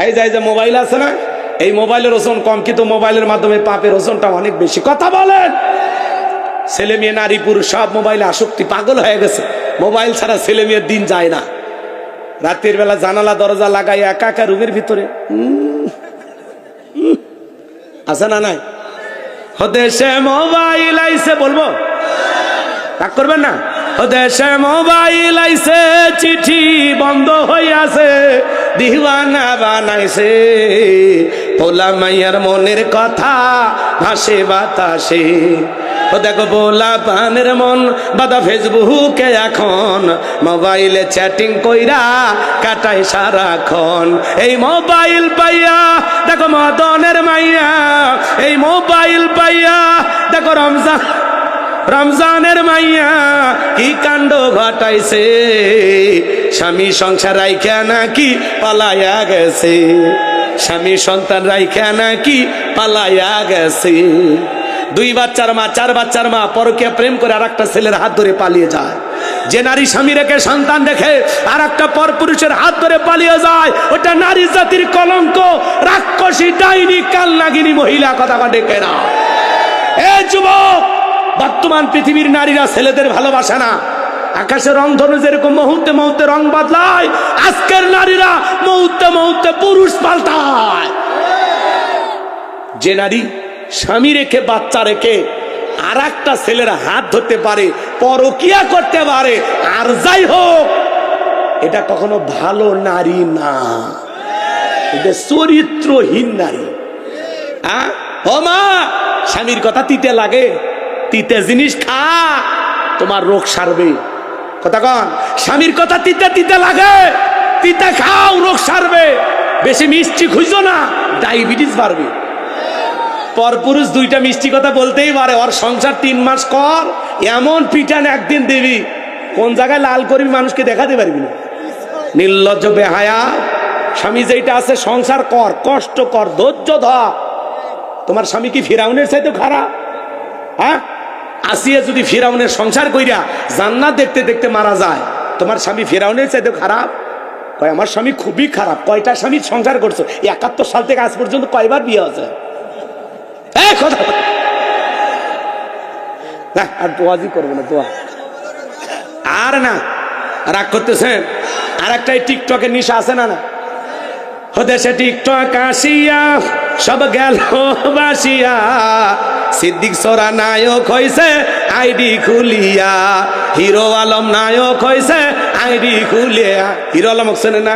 এই যে মোবাইল আছে না, এই মোবাইলের ওজন কম, কিন্তু মোবাইলের মাধ্যমে পাপের ওজনটা অনেক বেশি। কথা বলেন। ছেলে মেয়ে নারী পুরুষ সব মোবাইলে আসক্তি, পাগল হয়ে গেছে। মোবাইল ছাড়া ছেলে মেয়ের দিন যায় না। রাতের বেলা জানালা দরজা লাগাই একা একা রুমের ভিতরে আছে না নাই? দেশে মোবাইল আইছে, বলবো রাগ করবেন না। দেশে মোবাইল আইছে, চিঠি বন্ধ হইয়াছে, দিওয়ানা বানাইছে, পোলা মাইয়ার মনের কথা ভাসে বাতাসে। ও দেখো পোলা পানের মন বাদা ফেসবুকে এখন, মোবাইলে চ্যাটিং কইরা কাটাই সারাক্ষণ। এই মোবাইল পাইয়া দেখো মদনের মাইয়া, এই মোবাইল পাইয়া দেখো রমজানের মাইয়া কি কাণ্ড ঘটাইছে, স্বামী সংসার রাইখা নাকি পালাইয়া গেছে, স্বামী সন্তান রাইখা নাকি পালাইয়া গেছে। 2 বাচ্চার মা, 4 বাচ্চার মা পরকীয়া প্রেম করে আর একটা ছেলের হাত ধরে পালিয়ে যায়। যে নারী স্বামী রেখে সন্তান রেখে আর একটা পরপুরুষের হাত ধরে পালিয়ে যায়, ওটা নারী জাতির কলঙ্ক, রাক্ষসী, ডাইনি, কালনাগিনী মহিলা। কথা ডেকে না। এ যুবক, বর্তমান পৃথিবীর নারীরা ছেলেদের ভালোবাসে না। আকাশের রং ধরু যেরকম মুহূর্তে মুহূর্তে রং বদলায়, আজকের নারীরা মুহূর্তে মুহূর্তে পুরুষ পাল্টায়। যে নারী স্বামী রেখে বাচ্চা রেখে আর একটা ছেলের হাত ধরতে পারে, পরকীয়া করতে পারে, আর যাই হোক, এটা কখনো ভালো নারী না, এটা চরিত্রহীন নারী। ও মা, স্বামীর কথা তিতে লাগে, তিতে জিনিস খা, তোমার রোগ সারবে। কথা কন, স্বামীর কথা তিতে তিতে লাগে, তিতে খাও, রোগ সারবে। বেশি মিষ্টি খুঁজো না, ডায়াবেটিস বাড়বে। পরপুরুষ 2টা মিষ্টি কথা বলতেই পারে, ওর সংসার 3 মাস কর, এমন পিটান একদিন দিবি, কোন জায়গায় লাল করবি মানুষকে দেখাতে পারবি না। নির্লজ্জ বেহায়া। স্বামী যেটা আছে সংসার কর, কষ্ট কর, ধৈর্য ধর। তোমার স্বামী কি ফিরাউনের চাইতে খারাপ? হ্যাঁ, আসিয়া যদি ফিরাউনের সংসার কইরা জান্নাত দেখতে দেখতে মারা যায়, তোমার স্বামী ফিরাউনের চাইতে খারাপ? কয় আমার স্বামী খুবই খারাপ। কয়টা স্বামী সংসার করছো? 71 সাল থেকে আজ পর্যন্ত কয়বার বিয়ে হয়েছে? কথা আর দোয়াজি করবো না, দোয়া আর না। রাগ করতেছেন? আর একটা টিকটকের নিশা আছে না? না দেশে টিকটক আসিয়া সব গেল বাসিয়া, সিদ্দিক সোরা নায়ক হইছে আইডি খুলিয়া, হিরো আলম নায়ক হইছে আইডি খুলিয়া। হিরো আলম হচ্ছে না,